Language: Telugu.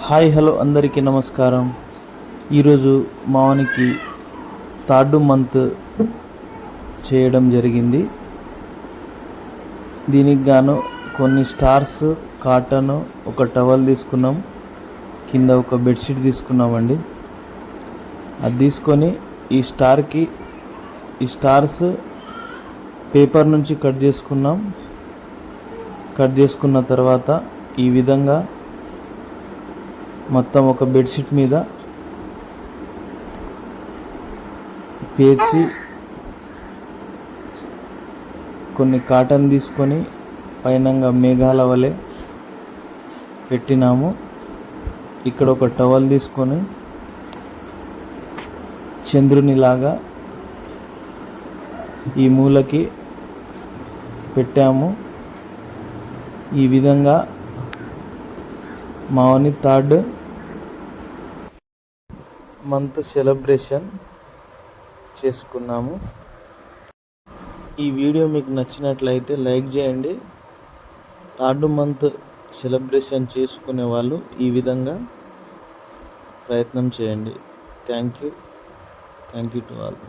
హాయ్ హలో అందరికీ నమస్కారం. ఈరోజు మావానికి థర్డ్ మంత్ చేయడం జరిగింది. దీనికి గాను కొన్ని స్టార్స్, కాటన్, ఒక టవల్ తీసుకున్నాం, కింద ఒక బెడ్షీట్ తీసుకున్నామండి. అది తీసుకొని ఈ స్టార్స్ పేపర్ నుంచి కట్ చేసుకున్నాం. కట్ చేసుకున్న తర్వాత ఈ విధంగా మొత్తం ఒక బెడ్షీట్ మీద పేర్చి కొన్ని కాటన్ తీసుకొని పైనంగా మేఘాల వలె పెట్టినాము. ఇక్కడ ఒక టవల్ తీసుకొని చంద్రునిలాగా ఈ మూలకి పెట్టాము. ఈ విధంగా మావని థర్డ్ మంత్ సెలబ్రేషన్ చేసుకున్నాము. ఈ వీడియో మీకు నచ్చినట్లయితే లైక్ చేయండి. థర్డ్ మంత్ సెలబ్రేషన్ చేసుకునే వాళ్ళు ఈ విధంగా ప్రయత్నం చేయండి. Thank you to all.